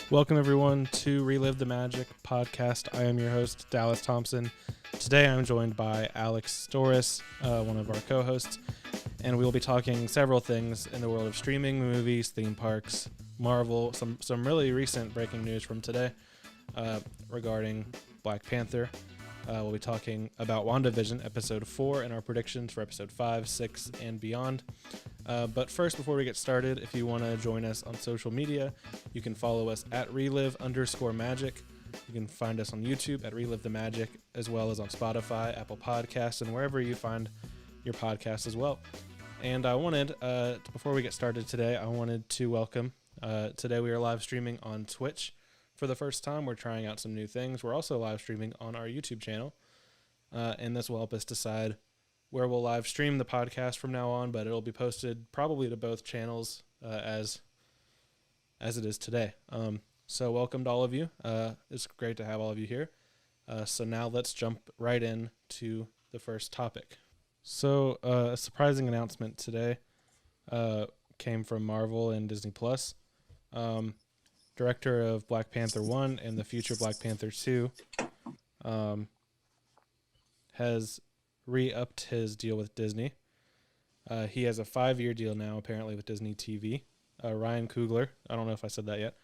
Welcome, everyone, to Relive the Magic podcast. I am your host, Dallas Thompson. Today, I'm joined by Alex Storis, one of our co-hosts, and we will be talking several things in the world of streaming, movies, theme parks, Marvel, some really recent breaking news from today regarding Black Panther. We'll be talking about Wandavision, Episode 4, and our predictions for Episode 5, 6, and beyond. But first, before we get started, if you want to join us on social media, you can follow us at Relive_Magic. You can find us on YouTube at Relive the Magic, as well as on Spotify, Apple Podcasts, and wherever you find your podcasts as well. And I wanted, before we get started today, I wanted to welcome, today we are live streaming on Twitch for the first time. We're trying out some new things. We're also live streaming on our YouTube channel, and this will help us decide where we'll live stream the podcast from now on, but it'll be posted probably to both channels as it is today. So welcome to all of you. It's great to have all of you here. So now let's jump right in to the first topic. So a surprising announcement today came from Marvel and Disney+. Director of Black Panther 1 and the future Black Panther 2 has re-upped his deal with Disney. He has a 5-year deal now, apparently, with Disney TV. Ryan Coogler, I don't know if I said that yet,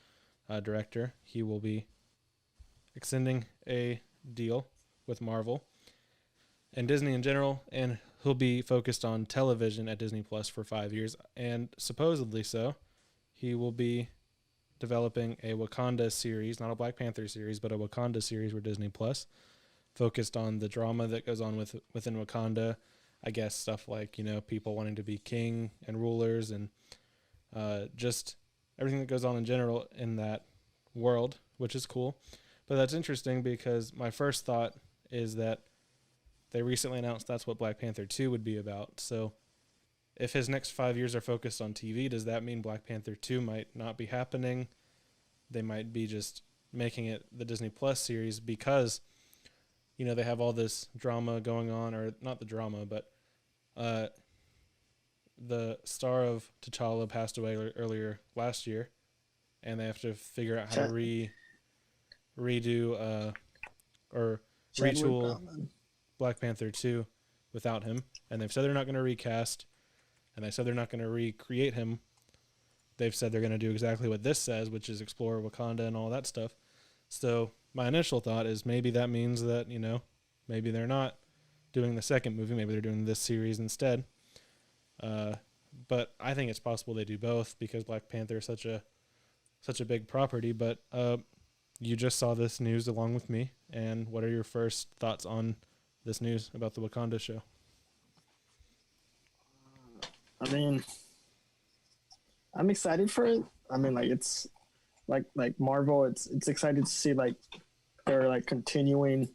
director, he will be extending a deal with Marvel and Disney in general, and he'll be focused on television at Disney Plus for 5 years, and supposedly so, he will be developing a Wakanda series, not a Black Panther series, but a Wakanda series with Disney Plus, focused on the drama that goes on within Wakanda. I guess stuff like, people wanting to be king and rulers and just everything that goes on in general in that world, which is cool. But that's interesting because my first thought is that they recently announced that's what Black Panther 2 would be about. So if his next 5 years are focused on TV, does that mean Black Panther 2 might not be happening? They might be just making it the Disney Plus series because they have all this drama going on, or not the drama, but the star of T'Challa passed away earlier last year, and they have to figure out how to redo or retool Black Panther 2 without him. And they've said they're not going to recast, and they said they're not going to recreate him. They've said they're going to do exactly what this says, which is explore Wakanda and all that stuff. So my initial thought is maybe that means that, maybe they're not doing the second movie. Maybe they're doing this series instead. But I think it's possible they do both because Black Panther is such a big property. But you just saw this news along with me. And what are your first thoughts on this news about the Wakanda show? I mean, I'm excited for it. I mean, it's like Marvel. It's excited to see they're continuing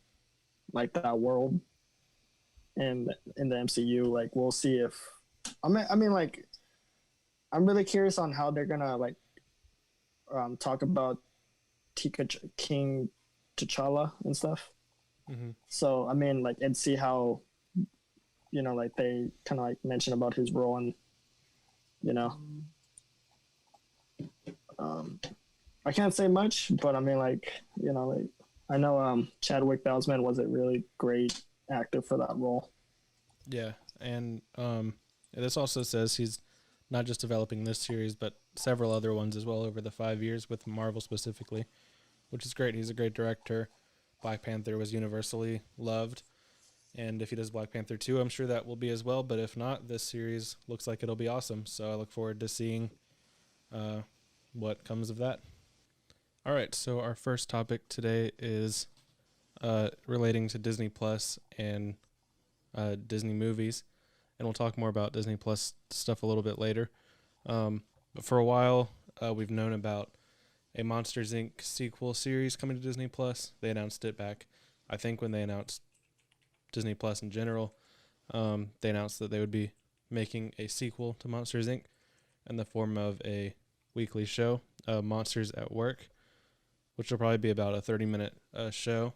that world, and in the MCU. We'll see if I'm really curious on how they're gonna talk about King T'Challa and stuff. Mm-hmm. So and see how they kind of mention about his role and I can't say much, but I know Chadwick Boseman was a really great actor for that role. Yeah, and this also says he's not just developing this series, but several other ones as well over the 5 years with Marvel specifically, which is great. He's a great director. Black Panther was universally loved, and if he does Black Panther 2, I'm sure that will be as well, but if not, this series looks like it'll be awesome, so I look forward to seeing what comes of that. All right, so our first topic today is relating to Disney Plus and Disney movies, and we'll talk more about Disney Plus stuff a little bit later. But for a while, we've known about a Monsters, Inc. sequel series coming to Disney Plus. They announced it back, I think, when they announced Disney Plus in general. They announced that they would be making a sequel to Monsters, Inc. in the form of a weekly show, Monsters at Work, which will probably be about a 30-minute show.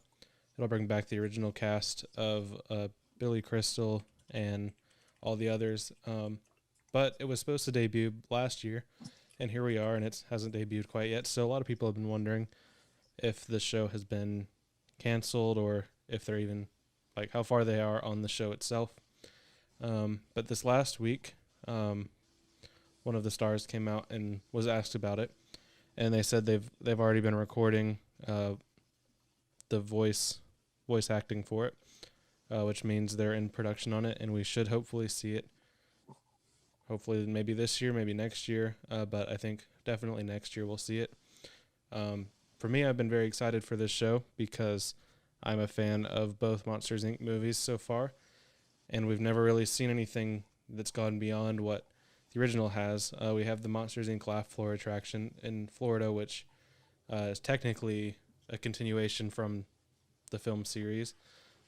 It'll bring back the original cast of Billy Crystal and all the others. But it was supposed to debut last year, And here we are, and it hasn't debuted quite yet. So a lot of people have been wondering if the show has been canceled or if they're even, like, how far they are on the show itself. But this last week, one of the stars came out and was asked about it, and they said they've already been recording the voice acting for it, which means they're in production on it, and we should hopefully see it. Hopefully, maybe this year, maybe next year, but I think definitely next year we'll see it. For me, I've been very excited for this show because I'm a fan of both Monsters, Inc. movies so far, and we've never really seen anything that's gone beyond what the original has. We have the Monsters, Inc. Laugh Floor attraction in Florida, which is technically a continuation from the film series,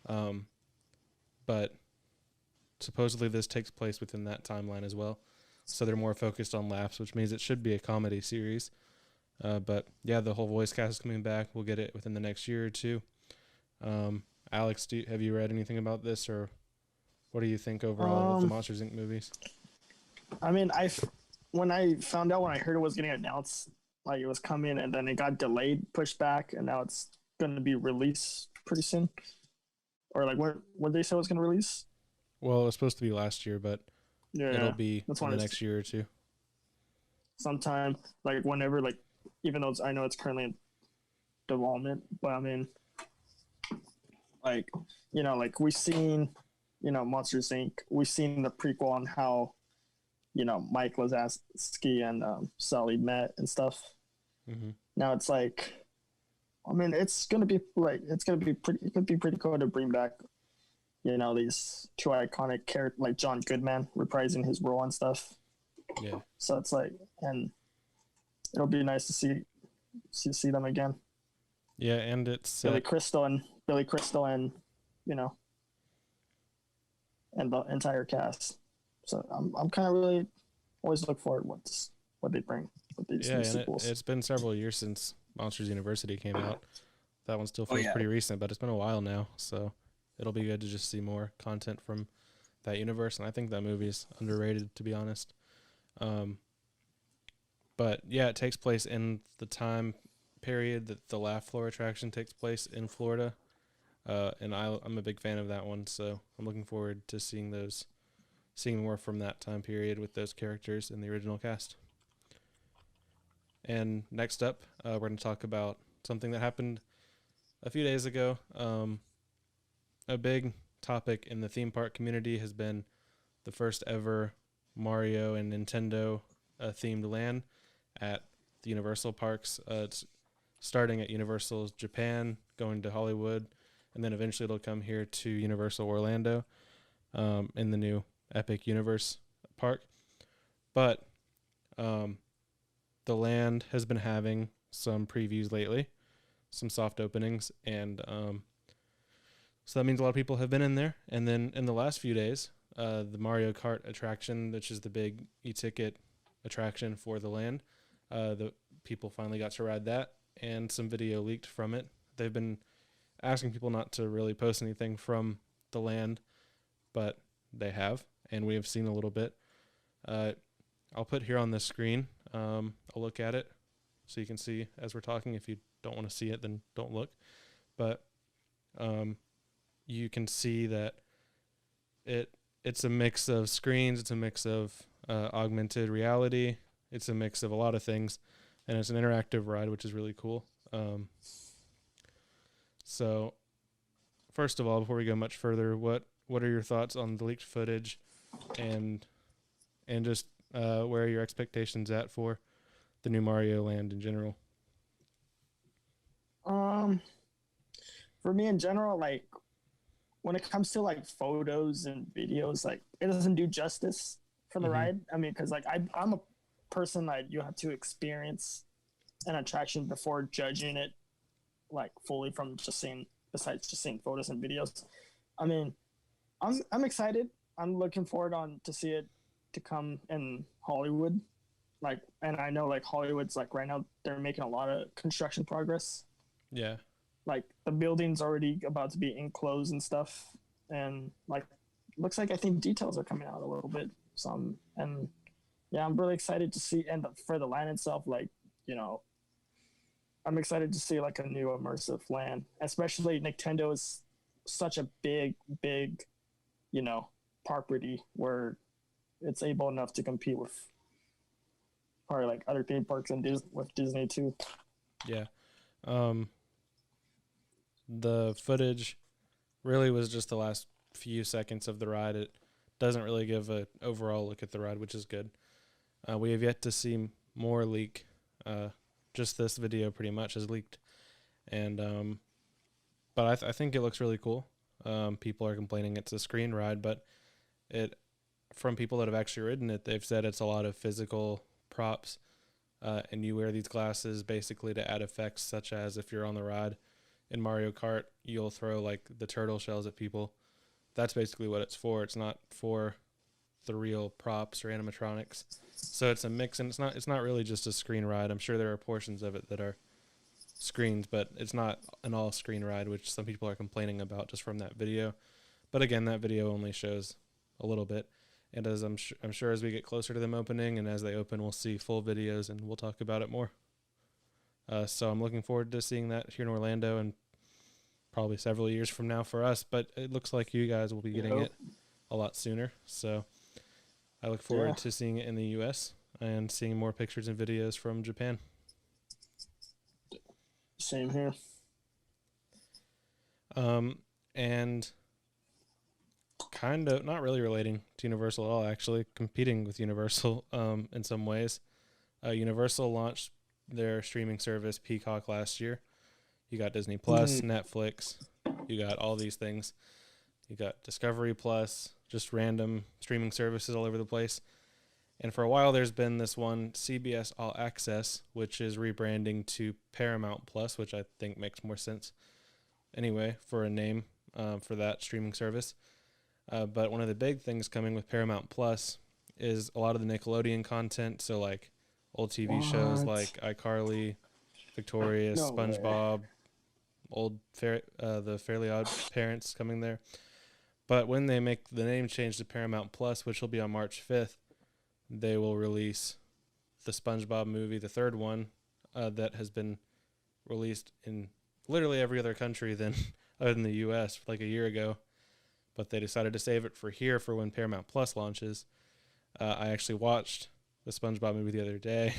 but supposedly this takes place within that timeline as well. So they're more focused on laughs, which means it should be a comedy series. But yeah, the whole voice cast is coming back. We'll get it within the next year or two. Alex, have you read anything about this, or what do you think overall of the Monsters, Inc. movies? I mean, when I found out, when I heard it was getting announced, like it was coming, and then it got delayed, pushed back, and now it's going to be released pretty soon. Or like when they say it was going to release? Well, it was supposed to be last year, but it'll be in the next year or two. Sometime, like whenever, like, even though I know it's currently in development, but I mean, like, you know, like we've seen, you know, Monsters, Inc. We've seen the prequel on how, you know, Mike Wazowski and Sully met and stuff. Mm-hmm. Now it's like, I mean, it could be pretty cool to bring back, you know, these two iconic characters, like John Goodman reprising his role and stuff. Yeah. So it's like, and it'll be nice to see them again. Yeah, and it's Billy Crystal and you know, and the entire cast. So I'm kind of really always look forward what they bring with these new sequels. It's been several years since Monsters University came out. That one still feels pretty recent, but it's been a while now, so it'll be good to just see more content from that universe, and I think that movie's underrated, to be honest. But yeah, it takes place in the time period that the Laugh Floor attraction takes place in Florida, and I'm a big fan of that one, so I'm looking forward to seeing more from that time period with those characters in the original cast. And next up, we're going to talk about something that happened a few days ago. A big topic in the theme park community has been the first ever Mario and Nintendo themed land at the Universal parks. It's starting at Universal Japan, going to Hollywood, and then eventually it'll come here to Universal Orlando in the new Epic Universe park. But the land has been having some previews lately, some soft openings, and so that means a lot of people have been in there. And then in the last few days, the Mario Kart attraction, which is the big e-ticket attraction for the land, the people finally got to ride that, and some video leaked from it. They've been asking people not to really post anything from the land, but they have, and we have seen a little bit. I'll put here on the screen a look at it so you can see as we're talking. If you don't want to see it, then don't look. But you can see that it's a mix of screens, it's a mix of augmented reality, it's a mix of a lot of things, and it's an interactive ride, which is really cool. So first of all, before we go much further, what are your thoughts on the leaked footage, and just where are your expectations at for the new Mario Land in general? For me in general, like when it comes to like photos and videos, like it doesn't do justice for the ride. I mean, because like I'm a person that you have to experience an attraction before judging it like fully from besides just seeing photos and videos. I mean, I'm excited. I'm looking forward to see it to come in Hollywood. Like, and I know like Hollywood's like right now they're making a lot of construction progress. Yeah. Like the building's already about to be enclosed and stuff, and like looks like I think details are coming out a little bit. And yeah, I'm really excited to see, and for the land itself, like, you know, I'm excited to see like a new immersive land, especially Nintendo is such a big, you know, property where it's able enough to compete with probably like other theme parks and with Disney too. Yeah. Um, the footage really was just the last few seconds of the ride. It doesn't really give an overall look at the ride, which is good. We have yet to see more leak. Just this video pretty much has leaked. And but I think it looks really cool. People are complaining it's a screen ride, but from people that have actually ridden it, they've said it's a lot of physical props, and you wear these glasses basically to add effects, such as if you're on the ride in Mario Kart, you'll throw like the turtle shells at people. That's basically what it's for. It's not for the real props or animatronics. So it's a mix, and it's not really just a screen ride. I'm sure there are portions of it that are screens, but it's not an all screen ride, which some people are complaining about just from that video. But again, that video only shows a little bit. And as I'm sure as we get closer to them opening and as they open, we'll see full videos and we'll talk about it more. So I'm looking forward to seeing that here in Orlando and probably several years from now for us. But it looks like you guys will be getting it a lot sooner. So I look forward to seeing it in the U.S. and seeing more pictures and videos from Japan. Same here. And kind of not really relating to Universal at all, actually competing with Universal in some ways. Universal launched their streaming service Peacock last year. You got Disney Plus, Netflix, you got all these things. You got Discovery Plus, just random streaming services all over the place. And for a while there's been this one CBS All Access, which is rebranding to Paramount Plus, which I think makes more sense anyway for a name for that streaming service. But one of the big things coming with Paramount Plus is a lot of the Nickelodeon content. So like old TV shows like iCarly, Victorious, SpongeBob, the Fairly Odd Parents coming there. But when they make the name change to Paramount Plus, which will be on March 5th, they will release the Spongebob movie, the third one, that has been released in literally every other country other than the U.S. like a year ago. But they decided to save it for here for when Paramount Plus launches. I actually watched the SpongeBob movie the other day,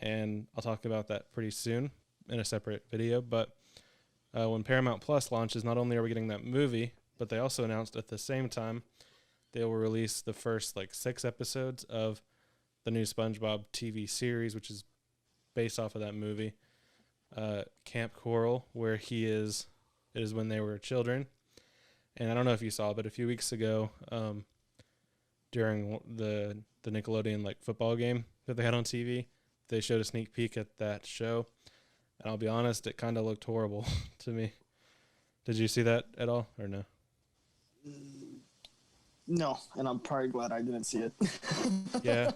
and I'll talk about that pretty soon in a separate video. But when Paramount Plus launches, not only are we getting that movie, but they also announced at the same time they will release the first 6 episodes of the new SpongeBob TV series, which is based off of that movie, Camp Coral, where it is when they were children. And I don't know if you saw, but a few weeks ago, during the Nickelodeon football game that they had on TV, they showed a sneak peek at that show. And I'll be honest, it kind of looked horrible to me. Did you see that at all, or no? No, and I'm probably glad I didn't see it. Yeah,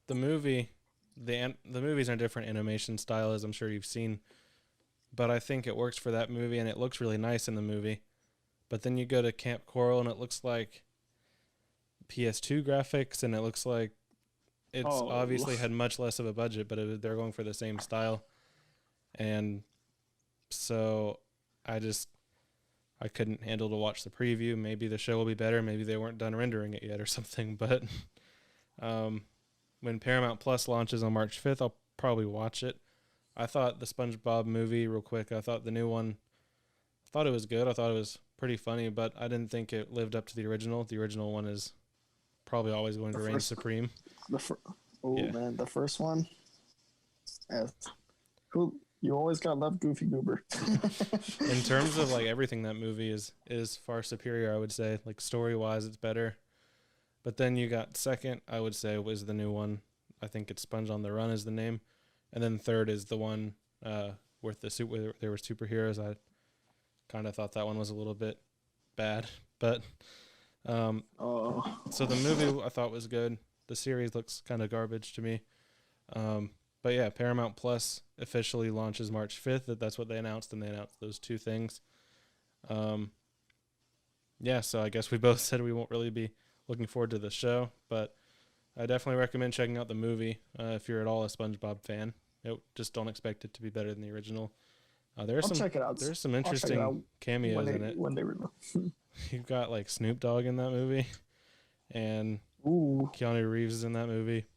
the movie, the movies are different animation style, as I'm sure you've seen. But I think it works for that movie, and it looks really nice in the movie. But then you go to Camp Coral, and it looks like PS2 graphics, and it looks like it's obviously had much less of a budget, but they're going for the same style. And so I couldn't handle to watch the preview. Maybe the show will be better. Maybe they weren't done rendering it yet or something. But when Paramount Plus launches on March 5th, I'll probably watch it. I thought the SpongeBob movie, real quick, I thought the new one, I thought it was good. I thought it was pretty funny, but I didn't think it lived up to the original. The original one is probably always going to reign supreme. Man, the first one. You always gotta love Goofy Goober. In terms of everything, that movie is far superior, I would say. Story-wise, it's better. But then you got second, I would say, was the new one. I think it's Sponge on the Run is the name. And then third is the one where there were superheroes. I kind of thought that one was a little bit bad. But so the movie I thought was good. The series looks kind of garbage to me. But yeah, Paramount Plus officially launches March 5th. That's what they announced, and they announced those two things. So I guess we both said we won't really be looking forward to the show. But I definitely recommend checking out the movie if you're at all a SpongeBob fan. Just don't expect it to be better than the original. I'll check it out. There's some interesting cameos in it. When they remove. You've got like Snoop Dogg in that movie, and Keanu Reeves is in that movie.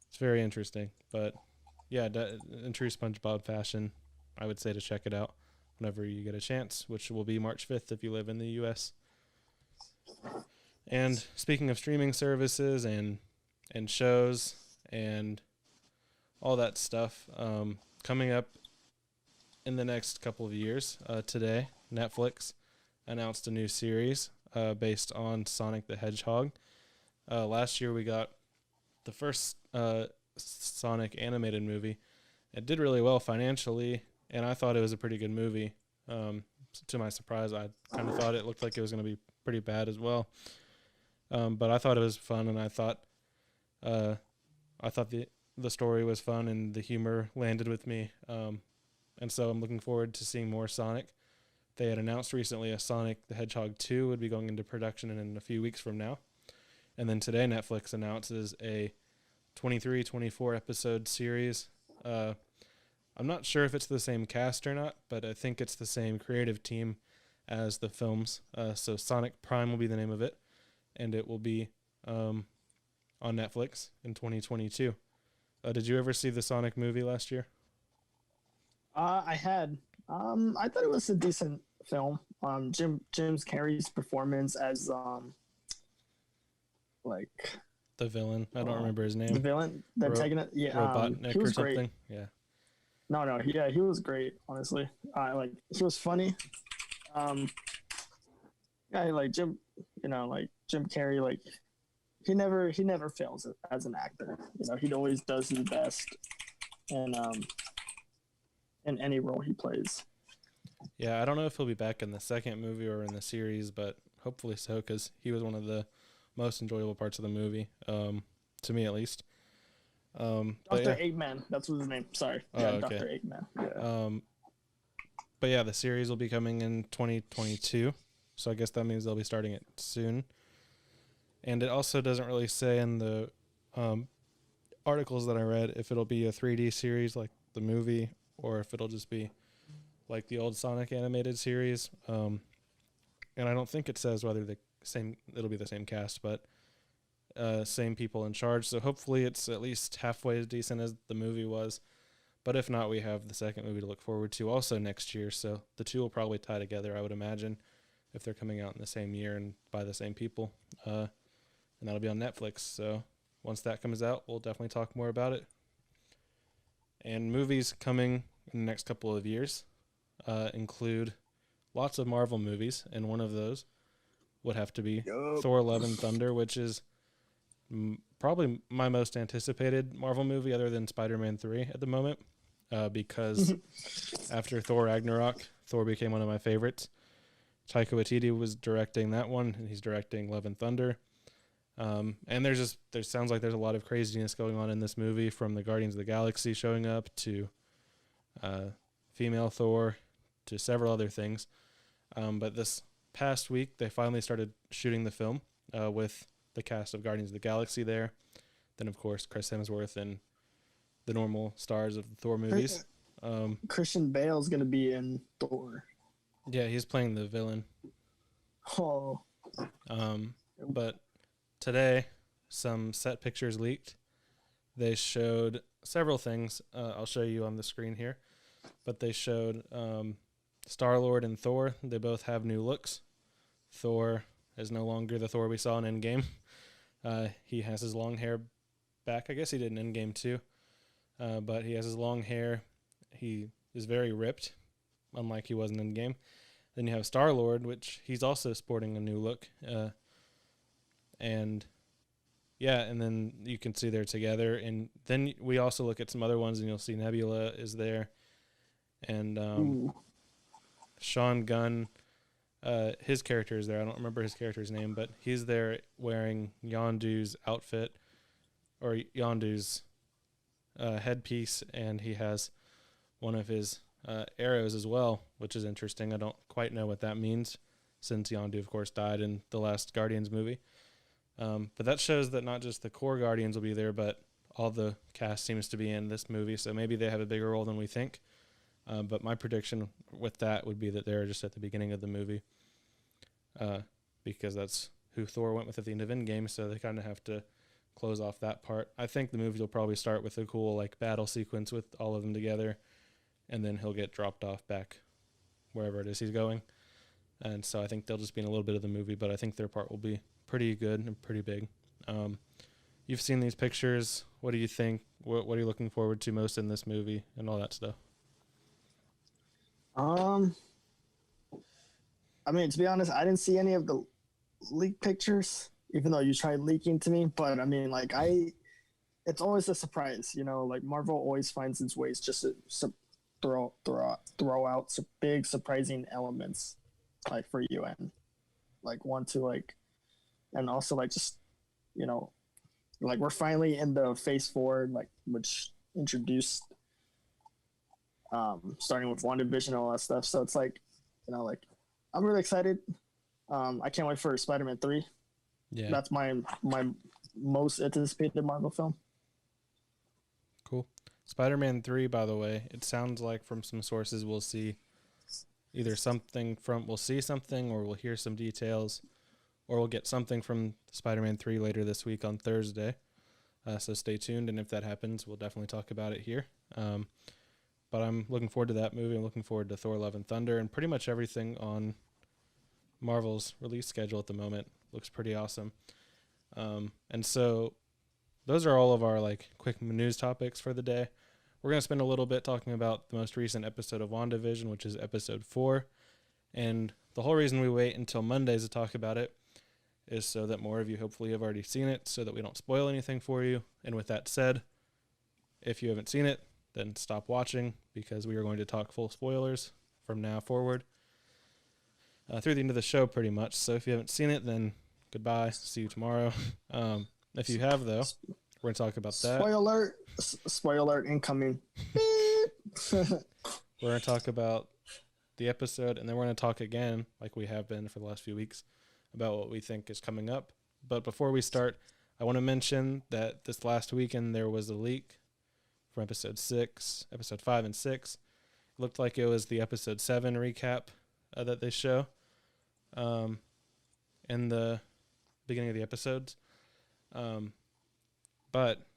It's very interesting, but yeah, in true SpongeBob fashion, I would say to check it out whenever you get a chance, which will be March 5th if you live in the U.S. And speaking of streaming services and shows and all that stuff, coming up in the next couple of years, today, Netflix announced a new series based on Sonic the Hedgehog. Last year we got the first Sonic animated movie. It did really well financially, and I thought it was a pretty good movie. To my surprise, I kind of thought it looked like it was going to be pretty bad as well. But I thought it was fun, and I thought the story was fun, and the humor landed with me. And so I'm looking forward to seeing more Sonic. They had announced recently a Sonic the Hedgehog 2 would be going into production in a few weeks from now. And then today Netflix announces a 24 episode series. I'm not sure if it's the same cast or not, but I think it's the same creative team as the films. So Sonic Prime will be the name of it, and it will be on Netflix in 2022. Did you ever see the Sonic movie last year? I had. I thought it was a decent film. Jim Carrey's performance as like the villain. I don't remember his name. The villain, the antagonist. Yeah, Robotnik he was or something. Great. Yeah. No, yeah, he was great. Honestly, he was funny. Yeah, like Jim, like Jim Carrey, like he never fails as an actor. He always does his best, and in any role he plays. Yeah, I don't know if he'll be back in the second movie or in the series, but hopefully so, because he was one of the most enjoyable parts of the movie, to me at least. Dr. Eggman, that's what his name. Sorry, okay. Dr. Eggman. Yeah. But yeah, the series will be coming in 2022, so I guess that means they'll be starting it soon. And it also doesn't really say in the articles that I read if it'll be a 3D series like the movie, or if it'll just be like the old Sonic animated series. And I don't think it says whether it'll be the same cast, but same people in charge. So hopefully it's at least halfway as decent as the movie was. But if not, we have the second movie to look forward to also next year. So the two will probably tie together, I would imagine, if they're coming out in the same year and by the same people. And that'll be on Netflix. So once that comes out, we'll definitely talk more about it. And movies coming in the next couple of years include lots of Marvel movies, and one of those would have to be Thor: Love and Thunder, which is probably my most anticipated Marvel movie other than Spider-Man 3 at the moment, because after Thor Ragnarok, Thor became one of my favorites. Taika Waititi was directing that one, and he's directing Love and Thunder. And there sounds like there's a lot of craziness going on in this movie, from the Guardians of the Galaxy showing up to female Thor to several other things. But this past week, they finally started shooting the film with the cast of Guardians of the Galaxy there. Then, of course, Chris Hemsworth and the normal stars of the Thor movies. Christian Bale's going to be in Thor. Yeah, he's playing the villain. Oh. But today, some set pictures leaked. They showed several things. I'll show you on the screen here. But they showed Star-Lord and Thor. They both have new looks. Thor is no longer the Thor we saw in Endgame. He has his long hair back. I guess he did in Endgame too. But he has his long hair. He is very ripped, unlike he was in Endgame. Then you have Star-Lord, which he's also sporting a new look. And then you can see they're together. And then we also look at some other ones, and you'll see Nebula is there. And Sean Gunn, his character is there. I don't remember his character's name, but he's there wearing Yondu's outfit, or Yondu's headpiece, and he has one of his arrows as well, which is interesting. I don't quite know what that means, since Yondu, of course, died in the last Guardians movie. But that shows that not just the core Guardians will be there, but all the cast seems to be in this movie. So maybe they have a bigger role than we think. But my prediction with that would be that they're just at the beginning of the movie, because that's who Thor went with at the end of Endgame. So they kind of have to close off that part. I think the movie will probably start with a cool like battle sequence with all of them together, and then he'll get dropped off back wherever it is he's going. And so I think they'll just be in a little bit of the movie, but I think their part will be pretty good and pretty big. You've seen these pictures. What do you think? What are you looking forward to most in this movie and all that stuff? I mean, to be honest, I didn't see any of the leaked pictures, even though you tried leaking to me. But I mean, like it's always a surprise, you know. Like Marvel always finds its ways just to throw out some big surprising elements, like for you, and like want to like, and also like just, you know, like we're finally in the phase 4, like which introduced starting with WandaVision and all that stuff. So it's like, you know, like I'm really excited. I can't wait for Spider-Man 3. Yeah, that's my most anticipated Marvel film. Cool. Spider-Man 3, by the way, it sounds like from some sources we'll see either we'll see something, or we'll hear some details, or we'll get something from Spider-Man 3 later this week on Thursday. So stay tuned, and if that happens, we'll definitely talk about it here. But I'm looking forward to that movie. I'm looking forward to Thor: Love and Thunder, and pretty much everything on Marvel's release schedule at the moment looks pretty awesome. And so those are all of our like quick news topics for the day. We're going to spend a little bit talking about the most recent episode of WandaVision, which is episode 4. And the whole reason we wait until Mondays to talk about it is so that more of you hopefully have already seen it, so that we don't spoil anything for you. And with that said, if you haven't seen it, then stop watching, because we are going to talk full spoilers from now forward through the end of the show pretty much. So if you haven't seen it, then goodbye. See you tomorrow. If you have, though, we're going to talk about that. Spoiler alert incoming. We're going to talk about the episode, and then we're going to talk again, like we have been for the last few weeks, about what we think is coming up. But before we start, I want to mention that this last weekend there was a leak from episode 5 and 6. It looked like it was the episode 7 recap that they show in the beginning of the episodes. But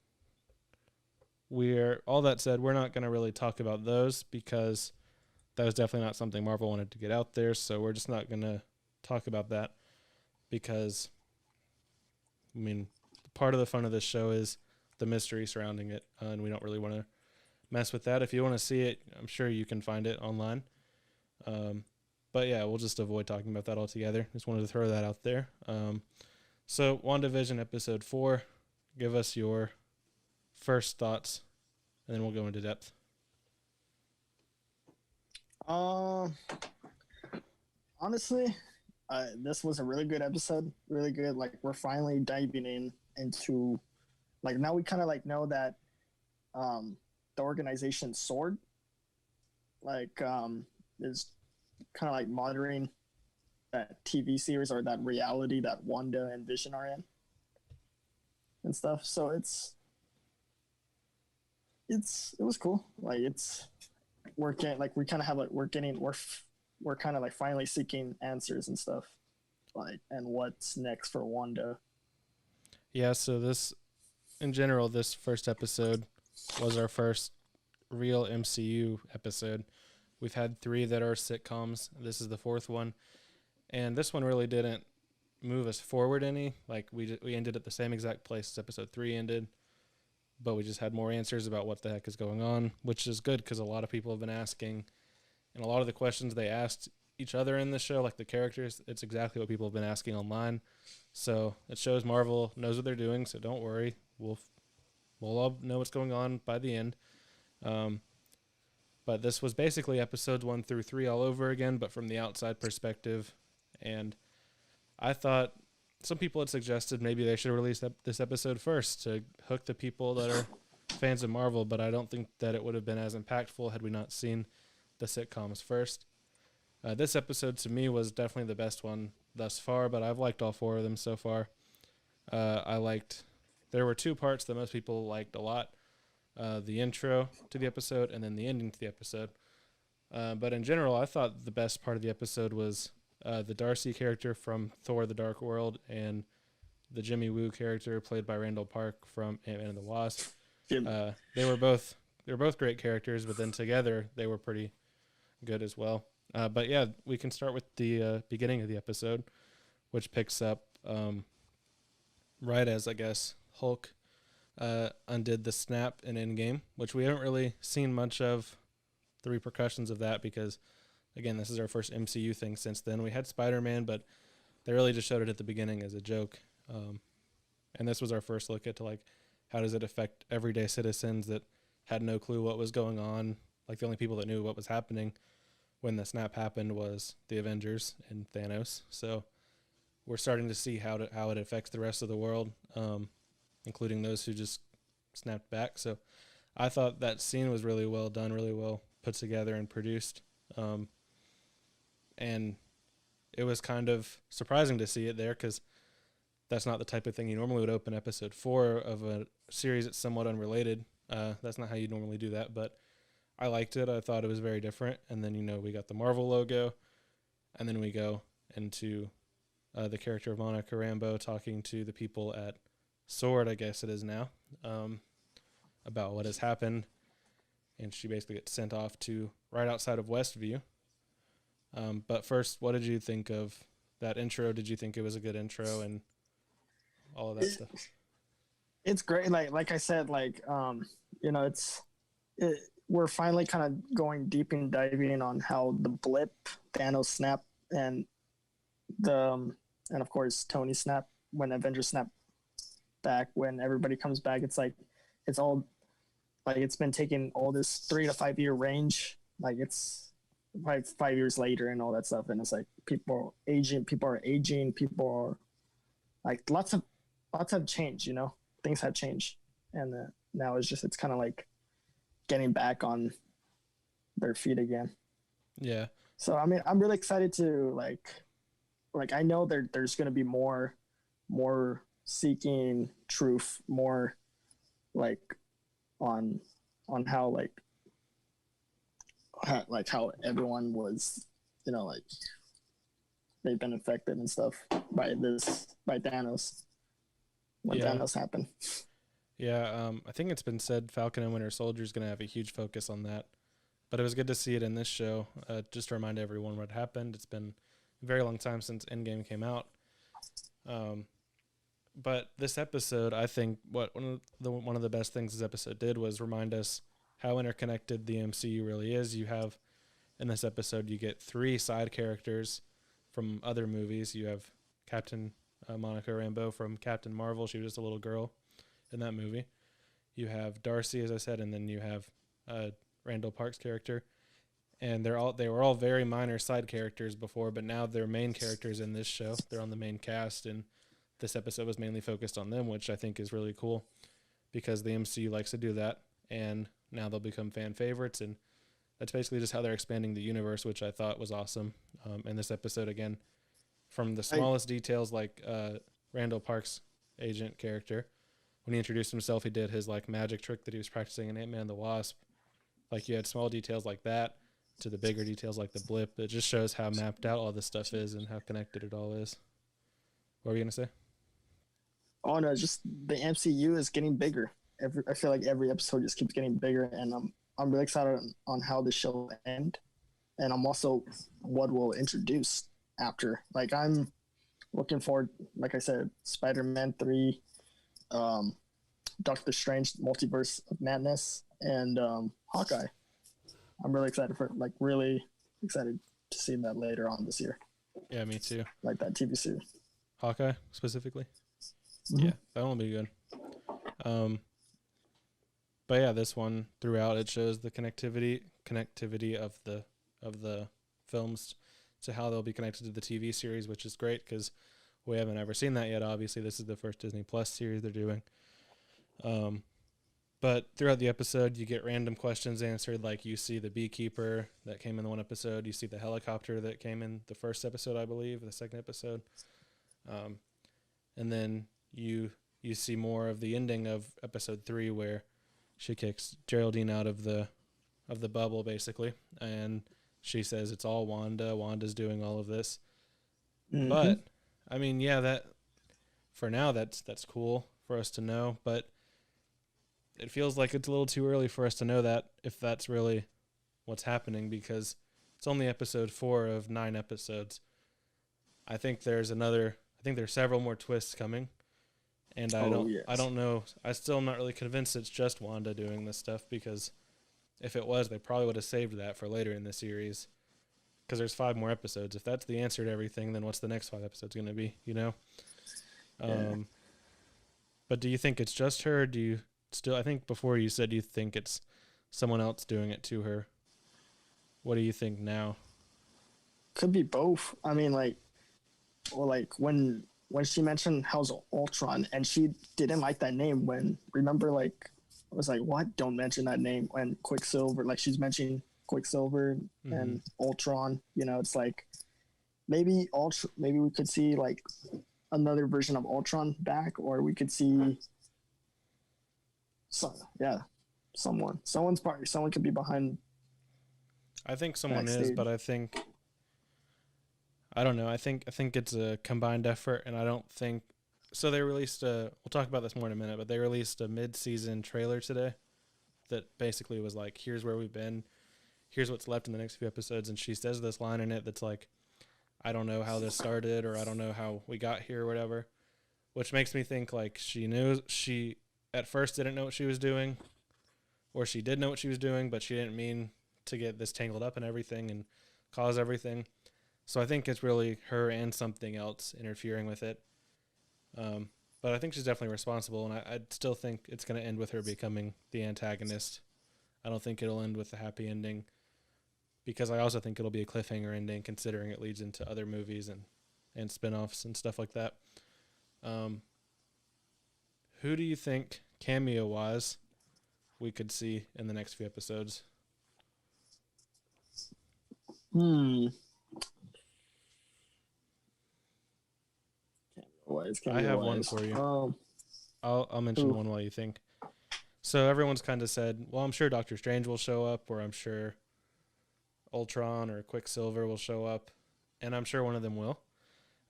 all that said, we're not going to really talk about those, because that was definitely not something Marvel wanted to get out there. So we're just not going to talk about that, because, I mean, part of the fun of this show is the mystery surrounding it, and we don't really want to mess with that. If you want to see it, I'm sure you can find it online. But yeah, we'll just avoid talking about that altogether. Just wanted to throw that out there. So WandaVision episode 4, give us your first thoughts, and then we'll go into depth. Honestly, this was a really good episode. Really good. Like, we're finally diving into, like, now we kind of like know that the organization Sword, like, is kind of like monitoring that TV series, or that reality that Wanda and Vision are in and stuff. So it was cool. Like, we're kind of like finally seeking answers and stuff, like, and what's next for Wanda. Yeah, so this first episode was our first real MCU episode. We've had 3 that are sitcoms. This is the 4th one. And this one really didn't move us forward any. Like, we ended at the same exact place as episode 3 ended, but we just had more answers about what the heck is going on, which is good, because a lot of people have been asking, and a lot of the questions they asked each other in the show, like the characters, it's exactly what people have been asking online. So it shows Marvel knows what they're doing, so don't worry. We'll all know what's going on by the end. But this was basically episodes 1 through 3 all over again, but from the outside perspective. And I thought some people had suggested maybe they should release this episode first to hook the people that are fans of Marvel, but I don't think that it would have been as impactful had we not seen the sitcoms first. This episode to me was definitely the best one thus far, but I've liked all 4 of them so far. There were two parts that most people liked a lot: the intro to the episode and then the ending to the episode. But in general, I thought the best part of the episode was the Darcy character from Thor: The Dark World and the Jimmy Woo character played by Randall Park from Ant-Man and the Wasp. They were both great characters, but then together they were pretty good as well. But yeah, we can start with the beginning of the episode, which picks up right as, I guess, Hulk undid the snap in Endgame, which we haven't really seen much of the repercussions of that because, again, this is our first MCU thing since then. We had Spider-Man, but they really just showed it at the beginning as a joke. And this was our first look at how does it affect everyday citizens that had no clue what was going on. Like the only people that knew what was happening when the snap happened was the Avengers and Thanos. So we're starting to see how it affects the rest of the world, including those who just snapped back. So I thought that scene was really well done, really well put together and produced. And it was kind of surprising to see it there because that's not the type of thing you normally would open episode 4 of a series that's somewhat unrelated. That's not how you normally do that, but I liked it. I thought it was very different. And then, we got the Marvel logo, and then we go into the character of Monica Rambeau talking to the people at Sword, I guess it is now, about what has happened. And she basically gets sent off to right outside of Westview. But first, what did you think of that intro? Did you think it was a good intro and all of that stuff? It's great. Like I said, we're finally kind of going deep and diving on how the blip, Thanos snap, and of course Tony snap when Avengers snap back. When everybody comes back, it's all it's been taking all this 3 to 5 year range. It's 5 years later and all that stuff, and it's people are aging, people are lots have changed. Things have changed, and now it's kind of getting back on their feet again. Yeah. So I mean, I'm really excited to I know there's going to be more seeking truth, more on how how everyone was, they've been affected and stuff by Thanos when Thanos happened. Yeah, I think it's been said Falcon and Winter Soldier is going to have a huge focus on that. But it was good to see it in this show, just to remind everyone what happened. It's been a very long time since Endgame came out. But this episode, I think one of the best things this episode did was remind us how interconnected the MCU really is. You have, in this episode, you get 3 side characters from other movies. You have Captain Monica Rambeau from Captain Marvel. She was just a little girl in that movie. You have Darcy, as I said, and then you have Randall Park's character. And they were all very minor side characters before, but now they're main characters in this show. They're on the main cast, and this episode was mainly focused on them, which I think is really cool because the MCU likes to do that, and now they'll become fan favorites, and that's basically just how they're expanding the universe, which I thought was awesome. In this episode, again, from the smallest details, Randall Park's agent character, when he introduced himself, he did his magic trick that he was practicing in Ant-Man and the Wasp. You had small details like that to the bigger details like the blip. It just shows how mapped out all this stuff is and how connected it all is. What were you going to say? Oh no, just the MCU is getting bigger. I feel like every episode just keeps getting bigger, and I'm really excited on how the show will end, and I'm also what we'll introduce after. I'm looking forward, like I said, Spider-Man 3, Doctor Strange, Multiverse of Madness, and Hawkeye. I'm really excited really excited to see that later on this year. Yeah, me too. That TV series. Hawkeye specifically. Mm-hmm. Yeah, that one will be good. But yeah, this one throughout it shows the connectivity of the films to how they'll be connected to the TV series, which is great because we haven't ever seen that yet. Obviously, this is the first Disney Plus series they're doing. But throughout the episode, you get random questions answered. You see the beekeeper that came in the one episode. You see the helicopter that came in the first episode, I believe, the second episode. And then you see more of the ending of episode 3 where she kicks Geraldine out of the bubble basically, and she says it's all Wanda. Wanda's doing all of this. Mm-hmm. But I mean, yeah, that for now that's cool for us to know, but it feels like it's a little too early for us to know that if that's really what's happening, because it's only episode 4 of 9 episodes. I think there's several more twists coming, and I don't know. I still am not really convinced it's just Wanda doing this stuff, because if it was, they probably would have saved that for later in the series, because there's 5 more episodes. If that's the answer to everything, then what's the next 5 episodes going to be, you know? Yeah. But do you think it's just her? Do you still, I think before you said you think it's someone else doing it to her. What do you think now? Could be both. I mean, like when she mentioned House of Ultron, and she didn't like that name. Remember, like, I was like, what? Don't mention that name. When Quicksilver, like, she's mentioning Quicksilver and Ultron. You know, it's like maybe we could see like another version of Ultron back, or we could see someone could be behind. I think someone backstage. is, but I don't know. I think it's a combined effort, and I don't think so. They released we'll talk about this more in a minute, but they released a mid-season trailer today that basically was like, here's where we've been, here's what's left in the next few episodes, and she says this line in it that's like, I don't know how this started, or I don't know how we got here, or whatever, which makes me think like she at first didn't know what she was doing, or she did know what she was doing, but she didn't mean to get this tangled up in everything and cause everything. So I think it's really her and something else interfering with it. But I think she's definitely responsible, and I still think it's going to end with her becoming the antagonist. I don't think it'll end with a happy ending, because I also think it'll be a cliffhanger ending, considering it leads into other movies and spin-offs and stuff like that. Who do you think, cameo-wise, we could see in the next few episodes? I have one for you. I'll mention one while you think. So everyone's kind of said, well, I'm sure Doctor Strange will show up, or I'm sure Ultron or Quicksilver will show up, and I'm sure one of them will.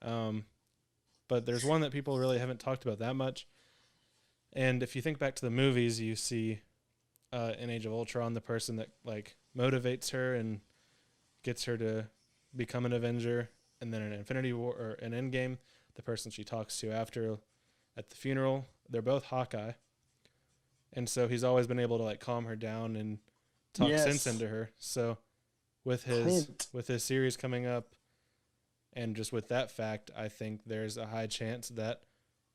But there's one that people really haven't talked about that much. And if you think back to the movies, you see in Age of Ultron, the person that like motivates her and gets her to become an Avenger, and then in Infinity War or in Endgame, the person she talks to after at the funeral, they're both Hawkeye. And so he's always been able to like calm her down and talk sense into her. So with his series coming up, and just with that fact, I think there's a high chance that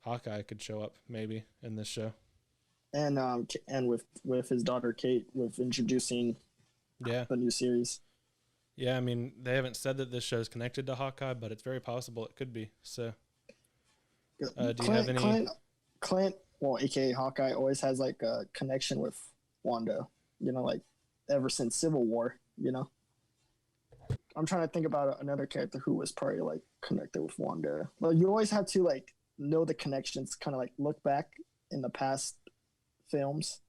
Hawkeye could show up maybe in this show. And with his daughter Kate, with introducing the new series. Yeah, I mean, they haven't said that this show is connected to Hawkeye, but it's very possible it could be. So, do you have any? Clint, well, aka Hawkeye, always has like a connection with Wanda. You know, like ever since Civil War. You know, I'm trying to think about another character who was probably like connected with Wanda. Well, you always have to like know the connections, kind of like look back in the past films.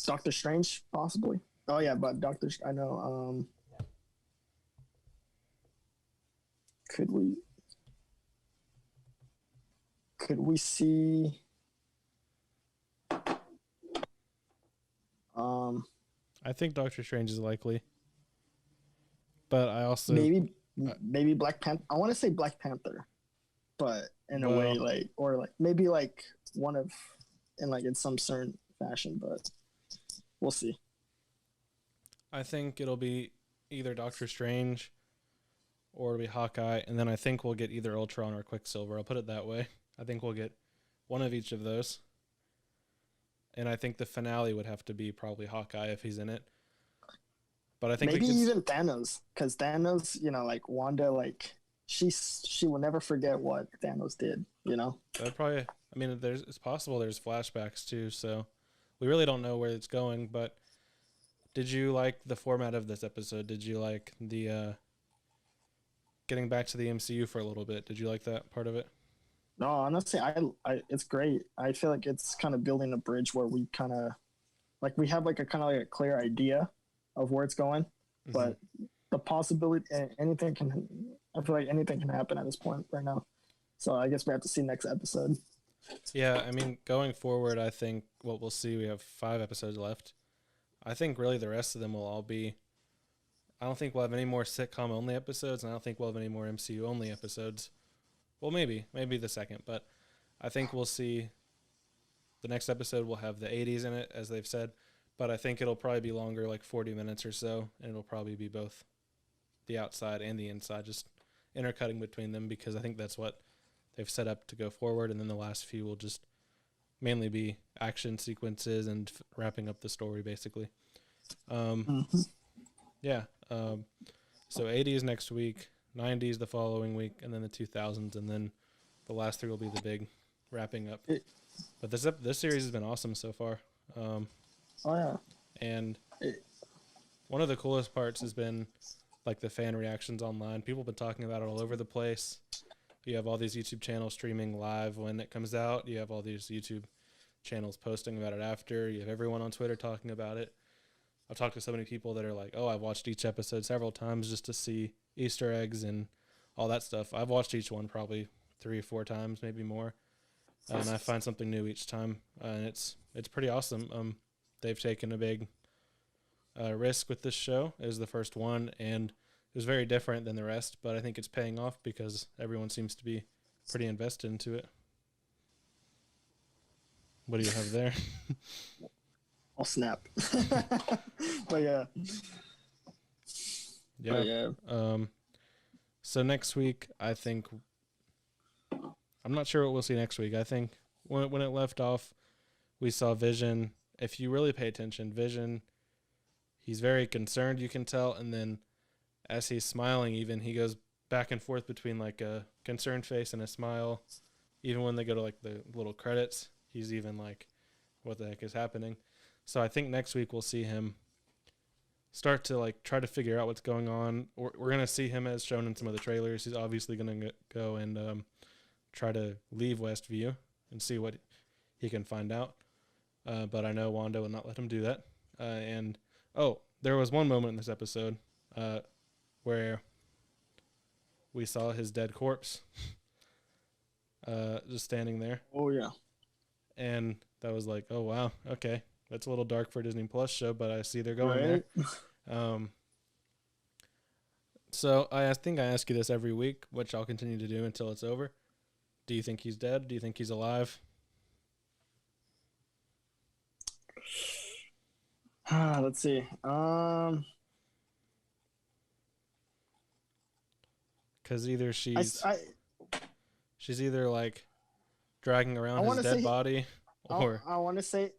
Doctor Strange, possibly. Oh yeah, but I know. Could we see? I think Doctor Strange is likely, but I also maybe Black Panther. I want to say Black Panther, but in a way, like, or like maybe like one of, in some certain fashion, but we'll see. I think it'll be either Doctor Strange or it'll be Hawkeye, and then I think we'll get either Ultron or Quicksilver. I'll put it that way. I think we'll get one of each of those. And I think the finale would have to be probably Hawkeye if he's in it. But I think maybe even Thanos, because Thanos, like Wanda, like she will never forget what Thanos did. That probably. I mean, it's possible there's flashbacks too, so we really don't know where it's going. But did you like the format of this episode? Did you like the getting back to the MCU for a little bit. Did you like that part of it? No, honestly, I it's great. I feel like it's kind of building a bridge where we kind of like we have like a kind of like a clear idea of where it's going, but the possibility anything can. I feel like anything can happen at this point right now. So I guess we have to see next episode. Yeah, I mean, going forward, I think what we'll see, we have 5 episodes left. I think really the rest of them will all be. I don't think we'll have any more sitcom only episodes, and I don't think we'll have any more MCU only episodes. Well, maybe the second, but I think we'll see the next episode will have the 80s in it, as they've said, but I think it'll probably be longer, like 40 minutes or so, and it'll probably be both the outside and the inside, just intercutting between them, because I think that's what they've set up to go forward, and then the last few will just mainly be action sequences and wrapping up the story, basically. Yeah. So 80s next week, 90s the following week, and then the 2000s, and then the last 3 will be the big wrapping up. But this series has been awesome so far. Oh yeah. And one of the coolest parts has been like the fan reactions online. People have been talking about it all over the place. You have all these YouTube channels streaming live when it comes out. You have all these YouTube channels posting about it after. You have everyone on Twitter talking about it. I've talked to so many people that are like, oh, I've watched each episode several times just to see Easter eggs and all that stuff. I've watched each one probably 3 or 4 times, maybe more. And I find something new each time. And it's pretty awesome. They've taken a big risk with this show. It was the first one, and it was very different than the rest, but I think it's paying off because everyone seems to be pretty invested into it. What do you have there? I'll snap. But yeah. Yeah. But yeah. So next week, I think I'm not sure what we'll see next week. I think when it left off, we saw Vision. If you really pay attention, Vision, he's very concerned, you can tell, and then as he's smiling, even he goes back and forth between like a concerned face and a smile. Even when they go to like the little credits, he's even like, what the heck is happening? So I think next week we'll see him start to like try to figure out what's going on. We're going to see him as shown in some of the trailers. He's obviously going to go and try to leave Westview and see what he can find out. But I know Wanda will not let him do that. There was one moment in this episode where we saw his dead corpse just standing there. Oh, yeah. And that was like, oh, wow, okay. That's a little dark for a Disney Plus show, but I see they're going there. So I think I ask you this every week, which I'll continue to do until it's over. Do you think he's dead? Do you think he's alive? Let's see. Because either she's either like dragging around his dead body, or I want to say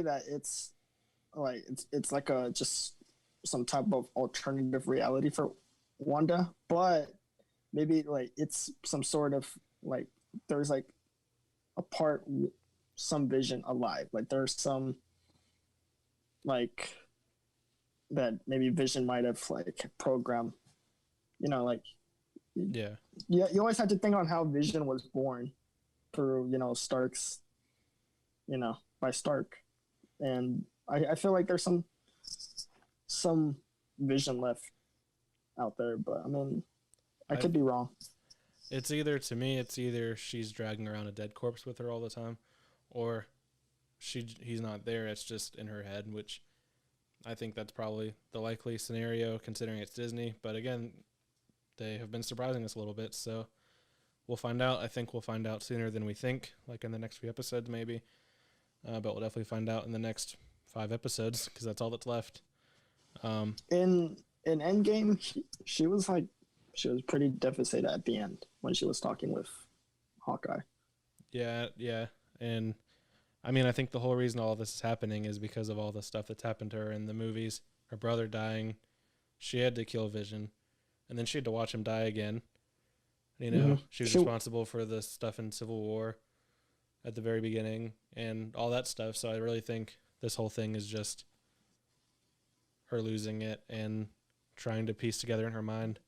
that it's like a just some type of alternative reality for Wanda, but maybe like it's some sort of like there's like a part, some Vision alive, like there's some like that maybe Vision might have like programmed, like yeah, you always have to think on how Vision was born through Stark's, by Stark, and I feel like there's some Vision left out there, but I mean I could be wrong. To me it's either she's dragging around a dead corpse with her all the time, or he's not there, it's just in her head, which I think that's probably the likely scenario considering it's Disney. But again, they have been surprising us a little bit, so we'll find out. I think we'll find out sooner than we think, like in the next few episodes maybe, but we'll definitely find out in the next 5 episodes because that's all that's left. In Endgame, she was pretty devastated at the end when she was talking with Hawkeye. Yeah, and I mean, I think the whole reason all of this is happening is because of all the stuff that's happened to her in the movies. Her brother dying, she had to kill Vision, and then she had to watch him die again. She was responsible for the stuff in Civil War at the very beginning and all that stuff. So I really think this whole thing is just her losing it and trying to piece together in her mind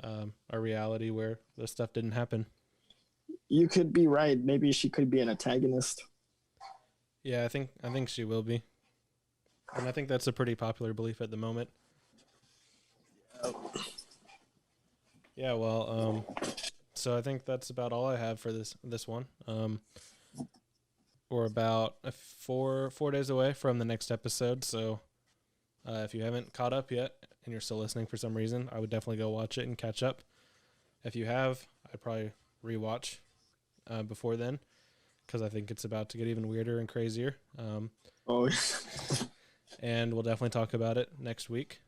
a reality where this stuff didn't happen. You could be right. Maybe she could be an antagonist. Yeah, I think she will be, and I think that's a pretty popular belief at the moment. Yeah, well, so I think that's about all I have for this one. We're about 4 days away from the next episode, so if you haven't caught up yet and you're still listening for some reason, I would definitely go watch it and catch up. If you have, I'd probably rewatch before then, because I think it's about to get even weirder and crazier. Oh, and we'll definitely talk about it next week.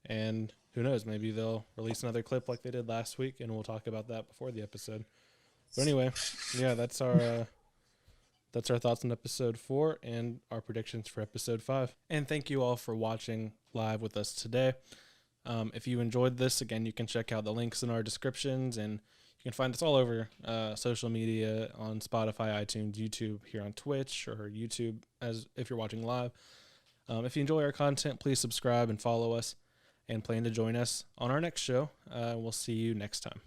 And who knows, maybe they'll release another clip like they did last week, and we'll talk about that before the episode. But anyway, yeah, that's our thoughts on episode 4 and our predictions for episode 5. And thank you all for watching live with us today. If you enjoyed this, again, you can check out the links in our descriptions, and you can find us all over social media on Spotify, iTunes, YouTube, here on Twitch or YouTube as if you're watching live. If you enjoy our content, please subscribe and follow us, and plan to join us on our next show. We'll see you next time.